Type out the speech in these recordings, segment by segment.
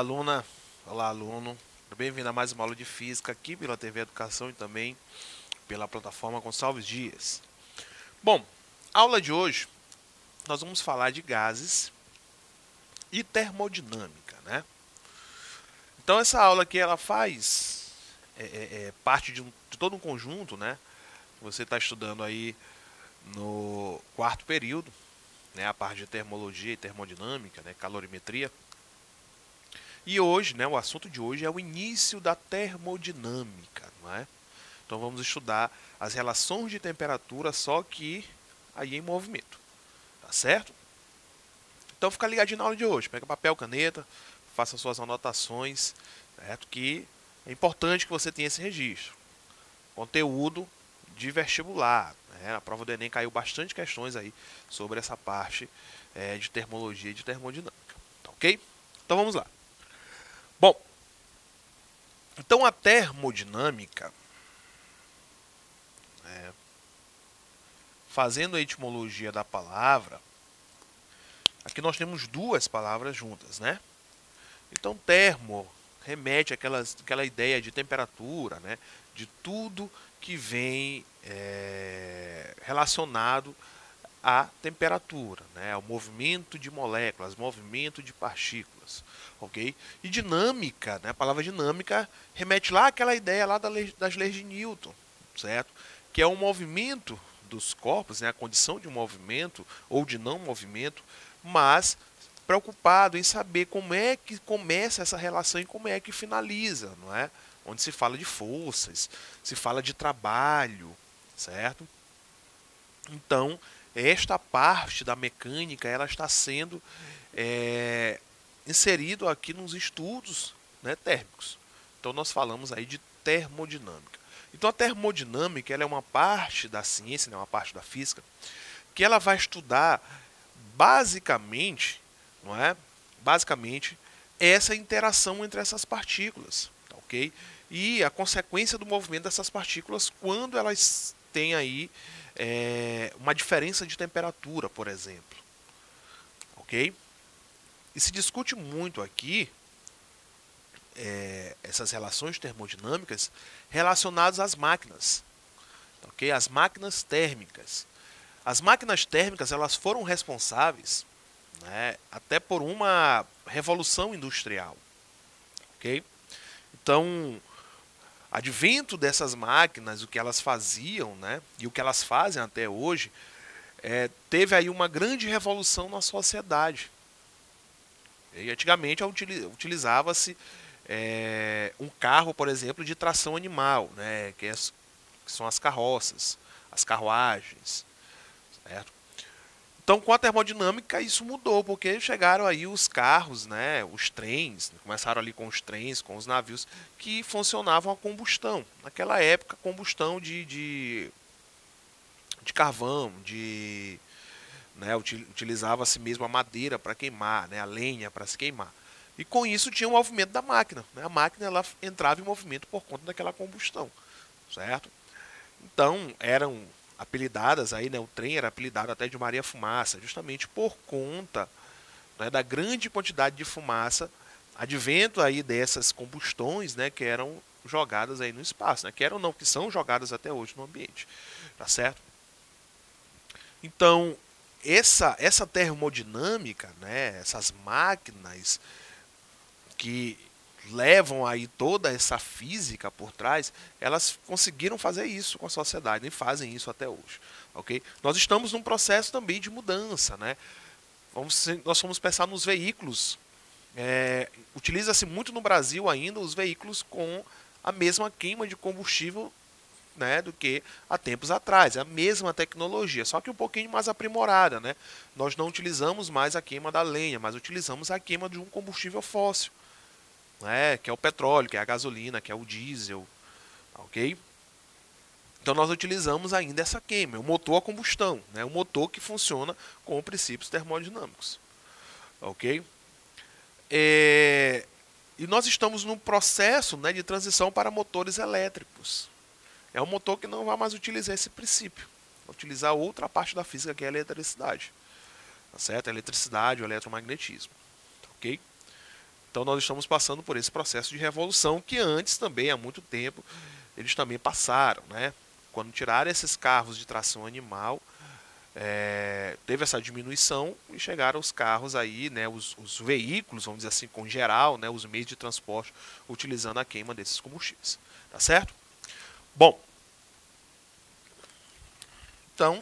aluna, olá aluno, bem-vindo a mais uma aula de Física aqui pela TV Educação e também pela plataforma Gonçalves Dias. Bom, aula de hoje nós vamos falar de gases e termodinâmica, né? Então essa aula aqui ela faz parte de todo um conjunto, né? Você está estudando aí no quarto período, né? A parte de termologia e termodinâmica, né? Calorimetria. E hoje, né, o assunto de hoje é o início da termodinâmica, não é? Então vamos estudar as relações de temperatura, só que aí em movimento, tá certo? Então fica ligadinho na aula de hoje, pega papel, caneta, faça suas anotações, certo? Que é importante que você tenha esse registro. Conteúdo de vestibular, né? A prova do Enem caiu bastante questões aí sobre essa parte de termologia e de termodinâmica, tá ok? Então vamos lá. Bom, então a termodinâmica, fazendo a etimologia da palavra, aqui nós temos duas palavras juntas, né? Então termo remete àquela ideia de temperatura, né? De tudo que vem relacionado à temperatura, né? Ao movimento de moléculas, movimento de partículas, ok? E dinâmica, né? A palavra dinâmica remete lá àquela ideia lá das leis de Newton, certo? Que é um movimento dos corpos, né? A condição de movimento ou de não movimento, mas preocupado em saber como é que começa essa relação e como é que finaliza, não é? Onde se fala de forças, se fala de trabalho, certo? Então, esta parte da mecânica ela está sendo inserido aqui nos estudos, né, térmicos. Então, nós falamos aí de termodinâmica. Então, a termodinâmica ela é uma parte da ciência, né, uma parte da física, que ela vai estudar basicamente, não é? Basicamente, essa interação entre essas partículas, tá, ok? E a consequência do movimento dessas partículas quando elas têm aí uma diferença de temperatura, por exemplo, ok? E se discute muito aqui essas relações termodinâmicas relacionadas às máquinas, ok? As máquinas térmicas. As máquinas térmicas elas foram responsáveis, né, até por uma revolução industrial, ok? Então, advento dessas máquinas, o que elas faziam, né, e o que elas fazem até hoje, teve aí uma grande revolução na sociedade. E antigamente utilizava-se um carro, por exemplo, de tração animal, né, que são as carroças, as carruagens, certo? Então, com a termodinâmica, isso mudou, porque chegaram aí os carros, né, os trens, começaram ali com os trens, com os navios, que funcionavam a combustão. Naquela época, combustão de carvão, né, utilizava-se mesmo a madeira para queimar, né, a lenha para se queimar. E com isso tinha o movimento da máquina, né? A máquina ela entrava em movimento por conta daquela combustão, certo? Então eram apelidadas aí, né, o trem era apelidado até de Maria Fumaça, justamente por conta, né, da grande quantidade de fumaça advento aí dessas combustões, né, que eram jogadas aí no espaço, né, que eram não, que são jogadas até hoje no ambiente, tá certo? Então essa termodinâmica, né, essas máquinas que levam aí toda essa física por trás, elas conseguiram fazer isso com a sociedade e fazem isso até hoje, ok? Nós estamos num processo também de mudança, né? Nós vamos pensar nos veículos. Utiliza-se muito no Brasil ainda os veículos com a mesma queima de combustível, né, do que há tempos atrás. É a mesma tecnologia, só que um pouquinho mais aprimorada, né? Nós não utilizamos mais a queima da lenha, mas utilizamos a queima de um combustível fóssil, né, que é o petróleo, que é a gasolina, que é o diesel, ok? Então nós utilizamos ainda essa queima, o motor a combustão, né, o motor que funciona com princípios termodinâmicos, ok? E nós estamos num processo, né, de transição para motores elétricos. É um motor que não vai mais utilizar esse princípio, vai utilizar outra parte da física que é a eletricidade, tá certo? A eletricidade, o eletromagnetismo, ok? Então nós estamos passando por esse processo de revolução que antes também, há muito tempo, eles também passaram, né? Quando tiraram esses carros de tração animal, teve essa diminuição e chegaram os carros aí, né, os veículos, vamos dizer assim, com geral, né, os meios de transporte utilizando a queima desses combustíveis, tá certo? Bom, então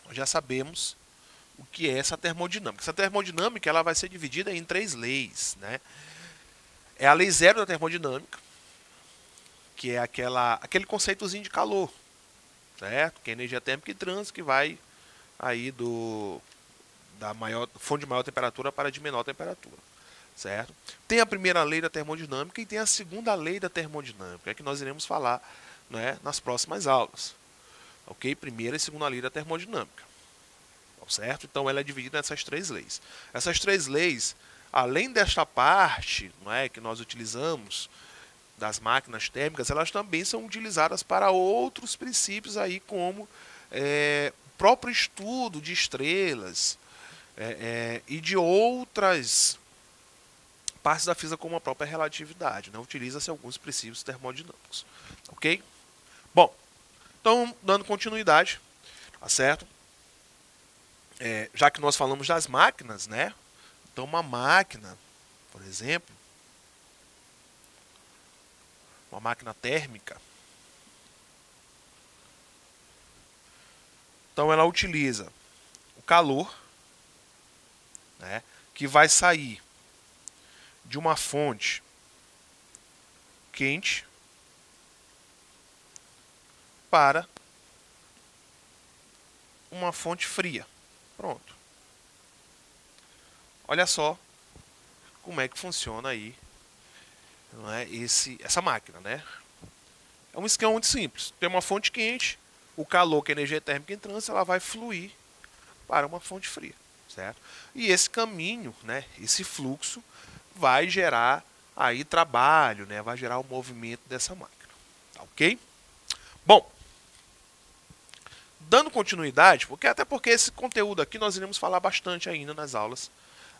nós já sabemos o que é essa termodinâmica. Essa termodinâmica ela vai ser dividida em 3 leis, né? É a lei zero da termodinâmica, que é aquele conceitozinho de calor, certo? Que é energia térmica e trânsito que vai aí da fonte de maior temperatura para a de menor temperatura, certo? Tem a primeira lei da termodinâmica e tem a segunda lei da termodinâmica, que nós iremos falar, né, nas próximas aulas, ok? Primeira e segunda lei da termodinâmica, certo? Então ela é dividida nessas 3 leis. Essas 3 leis, além desta parte, não é, que nós utilizamos das máquinas térmicas, elas também são utilizadas para outros princípios aí, como o próprio estudo de estrelas e de outras partes da física, como a própria relatividade, né? Utiliza-se alguns princípios termodinâmicos, ok? Bom, então dando continuidade, tá certo? Já que nós falamos das máquinas, né? Então uma máquina, por exemplo, uma máquina térmica, então ela utiliza o calor, né, que vai sair de uma fonte quente para uma fonte fria. Pronto. Olha só como é que funciona aí, não é, essa máquina, né? É um esquema muito simples. Tem uma fonte quente, o calor, que é a energia térmica em trânsito, ela vai fluir para uma fonte fria, certo? E esse caminho, né, esse fluxo, vai gerar aí trabalho, né? Vai gerar o movimento dessa máquina, tá, ok? Bom, dando continuidade, até porque esse conteúdo aqui nós iremos falar bastante ainda nas aulas,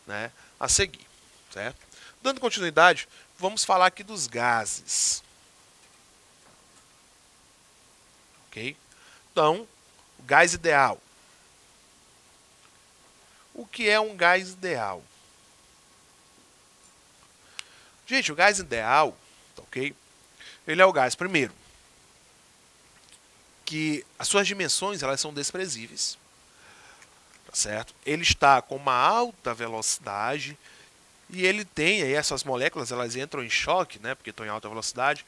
né, a seguir, certo? Dando continuidade, vamos falar aqui dos gases, ok? Então, o gás ideal. O que é um gás ideal? Gente, o gás ideal, ok? Ele é o gás, primeiro, que as suas dimensões elas são desprezíveis, tá certo? Ele está com uma alta velocidade e ele tem aí essas moléculas, elas entram em choque, né? Porque estão em alta velocidade.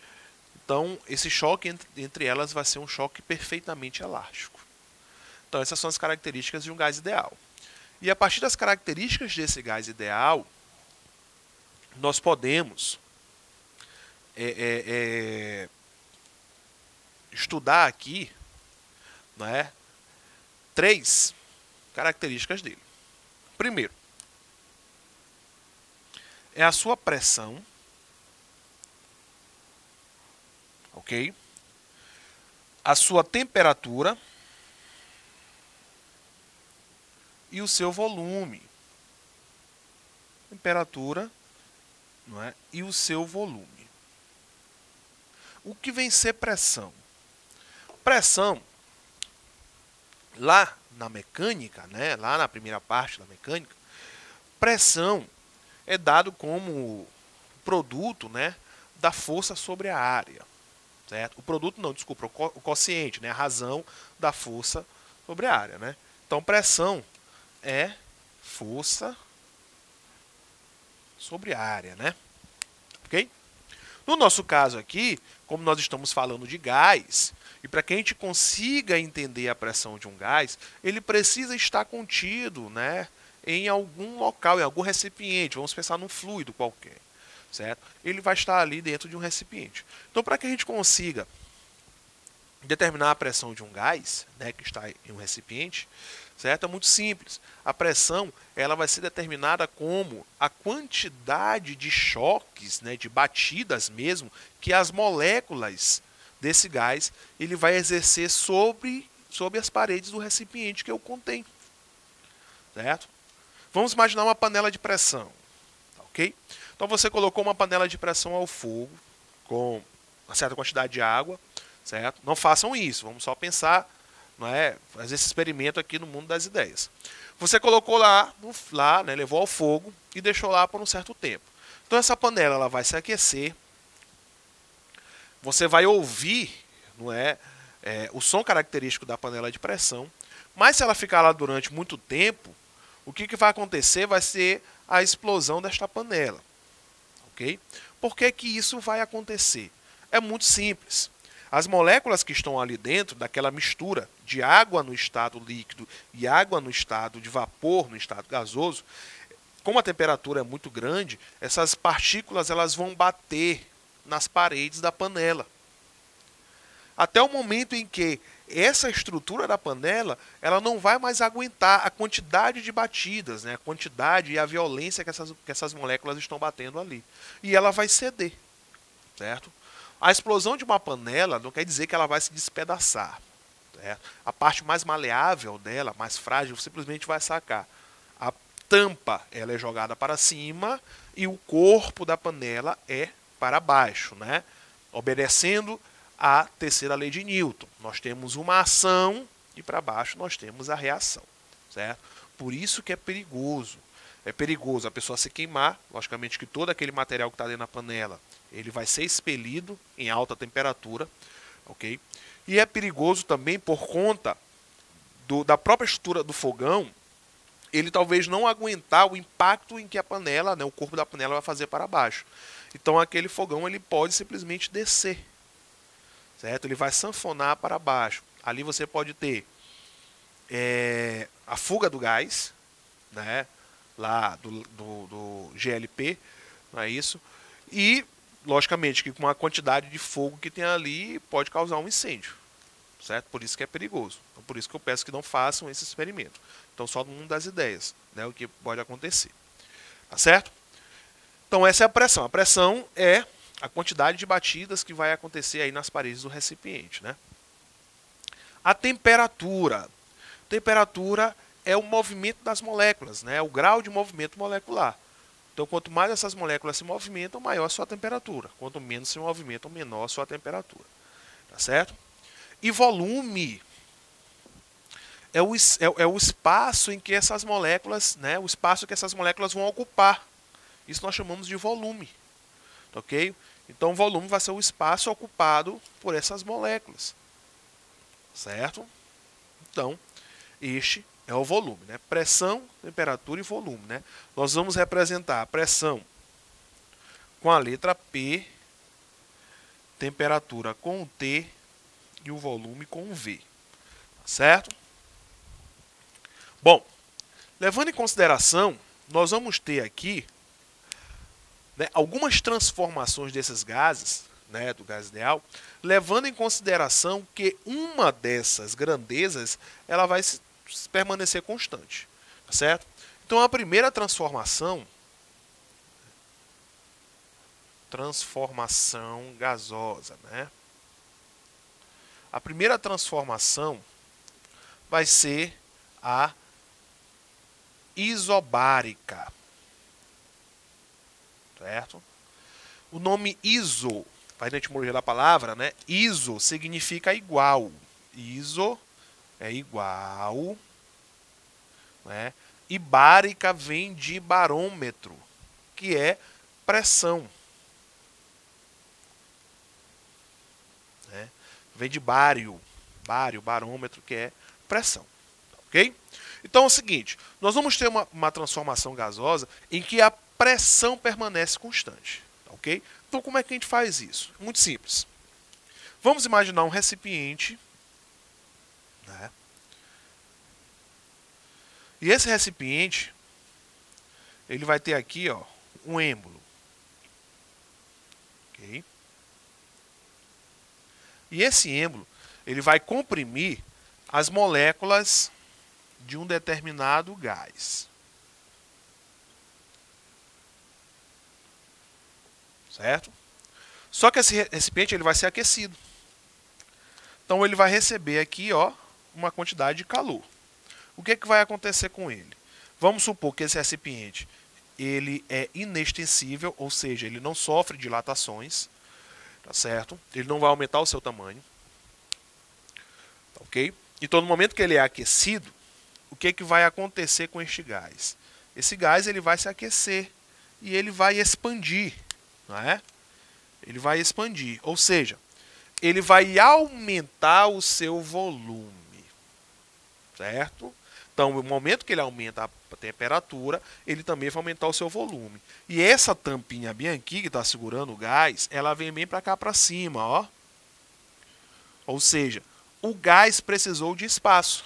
Então, esse choque entre elas vai ser um choque perfeitamente elástico. Então, essas são as características de um gás ideal. E a partir das características desse gás ideal, nós podemos estudar aqui, né, 3 características dele. Primeiro, é a sua pressão, ok? A sua temperatura e o seu volume. Temperatura, não é? E o seu volume. O que vem ser pressão? Pressão, lá na mecânica, né? Lá na primeira parte da mecânica, pressão é dado como produto, né, da força sobre a área, certo? O produto não, desculpa, o quociente, né, a razão da força sobre a área, né? Então, pressão é força sobre a área, né? Ok? No nosso caso aqui, como nós estamos falando de gás, e para que a gente consiga entender a pressão de um gás, ele precisa estar contido, né, em algum local, em algum recipiente. Vamos pensar num fluido qualquer, certo? Ele vai estar ali dentro de um recipiente. Então, para que a gente consiga determinar a pressão de um gás, né, que está em um recipiente, certo? É muito simples. A pressão ela vai ser determinada como a quantidade de choques, né, de batidas mesmo, que as moléculas desse gás ele vai exercer sobre as paredes do recipiente que eu contém, certo? Vamos imaginar uma panela de pressão, ok? Então você colocou uma panela de pressão ao fogo com uma certa quantidade de água, certo? Não façam isso, vamos só pensar, não é? Fazer esse experimento aqui no mundo das ideias. Você colocou lá, né, levou ao fogo e deixou lá por um certo tempo. Então essa panela ela vai se aquecer, você vai ouvir, não é, o som característico da panela de pressão, mas se ela ficar lá durante muito tempo, o que vai acontecer vai ser a explosão desta panela, ok? Por que que isso vai acontecer? É muito simples. As moléculas que estão ali dentro, daquela mistura de água no estado líquido e água no estado de vapor, no estado gasoso, como a temperatura é muito grande, essas partículas elas vão bater nas paredes da panela. Até o momento em que essa estrutura da panela ela não vai mais aguentar a quantidade de batidas, né, a quantidade e a violência que essas moléculas estão batendo ali. E ela vai ceder, certo? A explosão de uma panela não quer dizer que ela vai se despedaçar. Certo? A parte mais maleável dela, mais frágil, simplesmente vai sacar. A tampa ela é jogada para cima e o corpo da panela é para baixo, né? Obedecendo a terceira lei de Newton. Nós temos uma ação e para baixo nós temos a reação. Certo? Por isso que é perigoso. É perigoso a pessoa se queimar, logicamente que todo aquele material que está dentro da panela ele vai ser expelido em alta temperatura, ok? E é perigoso também por conta da própria estrutura do fogão, ele talvez não aguentar o impacto em que a panela, né, o corpo da panela vai fazer para baixo. Então aquele fogão ele pode simplesmente descer, certo? Ele vai sanfonar para baixo. Ali você pode ter a fuga do gás, né, lá do GLP, não é isso? E logicamente que com a quantidade de fogo que tem ali pode causar um incêndio, certo? Por isso que é perigoso. Então, por isso que eu peço que não façam esse experimento. Então só no mundo das ideias, né, o que pode acontecer. Tá certo? Então essa é a pressão. A pressão é a quantidade de batidas que vai acontecer aí nas paredes do recipiente, né? A temperatura. Temperatura é o movimento das moléculas, né? É o grau de movimento molecular. Então, quanto mais essas moléculas se movimentam, maior a sua temperatura. Quanto menos se movimentam, menor a sua temperatura. Tá certo? E volume é o espaço em que essas moléculas, né, o espaço que essas moléculas vão ocupar. Isso nós chamamos de volume. Ok? Então, o volume vai ser o espaço ocupado por essas moléculas. Certo? Então, este é o volume, né? Pressão, temperatura e volume, né? Nós vamos representar a pressão com a letra P, temperatura com o T e o volume com o V. Certo? Bom, levando em consideração, nós vamos ter aqui, né, algumas transformações desses gases, né, do gás ideal, levando em consideração que uma dessas grandezas ela vai permanecer constante, tá certo? Então a primeira transformação gasosa, né? A primeira transformação vai ser a isobárica, certo? O nome iso, vai na etimologia da palavra, né? Iso significa igual. Iso é igual, né? E bárica vem de barômetro, que é pressão, né? Vem de barômetro, que é pressão, ok? Então é o seguinte, nós vamos ter uma transformação gasosa em que a pressão permanece constante, ok? Então como é que a gente faz isso? Muito simples. Vamos imaginar um recipiente, né? E esse recipiente, ele vai ter aqui, ó, um êmbolo. Ok? E esse êmbolo, ele vai comprimir as moléculas de um determinado gás. Certo? Só que esse recipiente ele vai ser aquecido. Então ele vai receber aqui, ó, uma quantidade de calor. O que vai acontecer com ele? Vamos supor que esse recipiente ele é inextensível, ou seja, ele não sofre dilatações, tá certo? Ele não vai aumentar o seu tamanho, tá ok? Então, no momento que ele é aquecido, o que vai acontecer com este gás? Esse gás ele vai se aquecer e ele vai expandir, não é? Ele vai expandir, ou seja, ele vai aumentar o seu volume, certo? Então, no momento que ele aumenta a temperatura, ele também vai aumentar o seu volume. E essa tampinha bem aqui, que está segurando o gás, ela vem bem para cá para cima, ó. Ou seja, o gás precisou de espaço.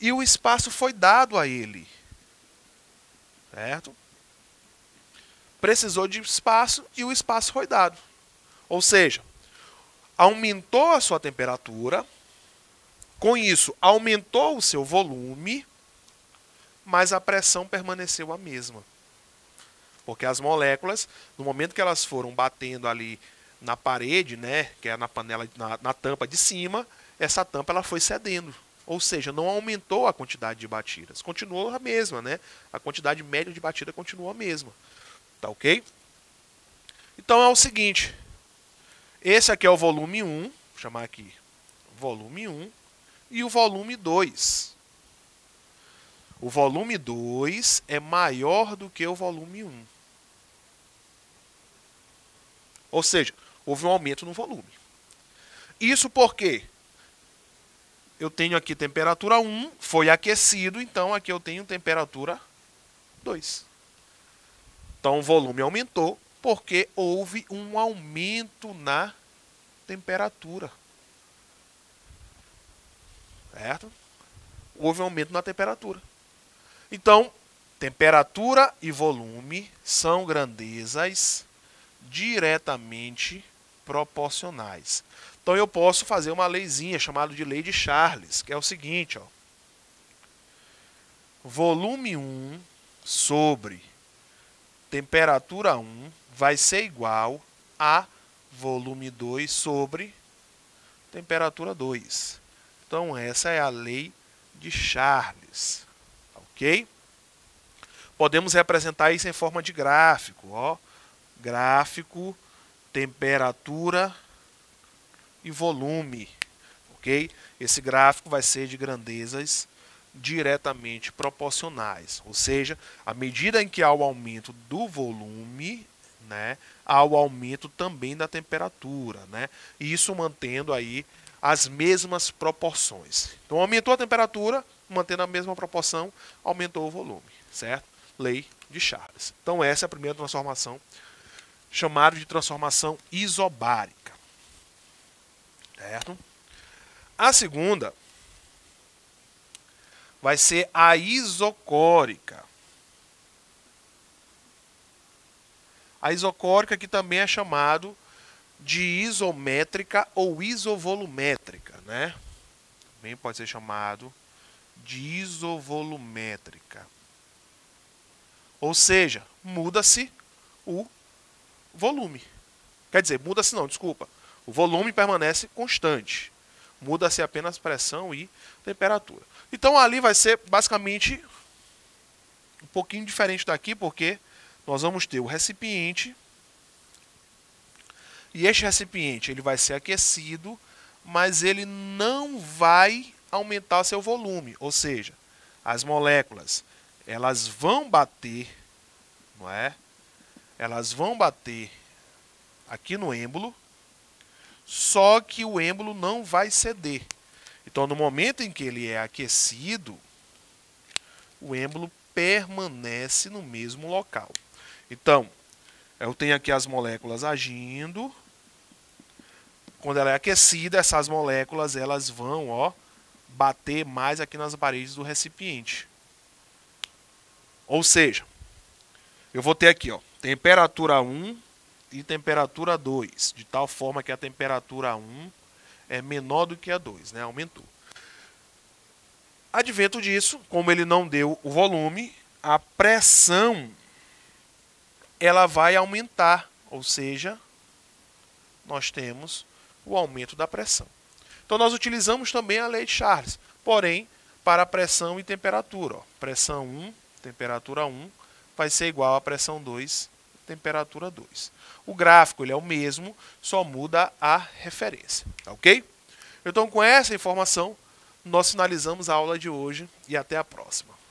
E o espaço foi dado a ele, certo? Precisou de espaço e o espaço foi dado. Ou seja, aumentou a sua temperatura, com isso aumentou o seu volume, mas a pressão permaneceu a mesma. Porque as moléculas, no momento que elas foram batendo ali na parede, né, que é na panela, na tampa de cima, essa tampa ela foi cedendo. Ou seja, não aumentou a quantidade de batidas. Continuou a mesma, né? A quantidade média de batida continuou a mesma. Tá ok? Então é o seguinte. Esse aqui é o volume 1. Vou chamar aqui volume 1. E o volume 2. O volume 2 é maior do que o volume 1. Ou seja, houve um aumento no volume. Isso porque eu tenho aqui temperatura 1, foi aquecido, então aqui eu tenho temperatura 2. Então o volume aumentou porque houve um aumento na temperatura. Certo? Houve um aumento na temperatura. Então, temperatura e volume são grandezas diretamente proporcionais. Então eu posso fazer uma leizinha chamada de lei de Charles, que é o seguinte, ó. Volume 1 sobre temperatura 1 vai ser igual a volume 2 sobre temperatura 2. Então essa é a lei de Charles, ok? Podemos representar isso em forma de gráfico, ó. Gráfico, temperatura e volume, ok? Esse gráfico vai ser de grandezas diretamente proporcionais, ou seja, à medida em que há o aumento do volume, né, há o aumento também da temperatura, né? E isso mantendo aí as mesmas proporções. Então aumentou a temperatura, mantendo a mesma proporção, aumentou o volume, certo? Lei de Charles. Então essa é a primeira transformação, chamada de transformação isobárica. Certo? A segunda vai ser a isocórica. A isocórica que também é chamado de isométrica ou isovolumétrica, né? Também pode ser chamado de isovolumétrica. Ou seja, muda-se o volume. Quer dizer, muda-se não, desculpa. O volume permanece constante. Muda-se apenas pressão e temperatura. Então ali vai ser basicamente um pouquinho diferente daqui, porque nós vamos ter o recipiente. E este recipiente ele vai ser aquecido, mas ele não vai aumentar seu volume. Ou seja, as moléculas elas vão bater, não é? Elas vão bater aqui no êmbolo, só que o êmbolo não vai ceder. Então, no momento em que ele é aquecido, o êmbolo permanece no mesmo local. Então, eu tenho aqui as moléculas agindo. Quando ela é aquecida, essas moléculas elas vão, ó, bater mais aqui nas paredes do recipiente. Ou seja, eu vou ter aqui, ó, temperatura 1 e temperatura 2, de tal forma que a temperatura 1 é menor do que a 2, né? Aumentou. Advento disso, como ele não deu o volume, a pressão ela vai aumentar, ou seja, nós temos o aumento da pressão. Então nós utilizamos também a lei de Charles, porém para pressão e temperatura. Ó. Pressão 1, temperatura 1, vai ser igual a pressão 2, temperatura 2. O gráfico ele é o mesmo, só muda a referência, ok? Então, com essa informação, nós finalizamos a aula de hoje e até a próxima.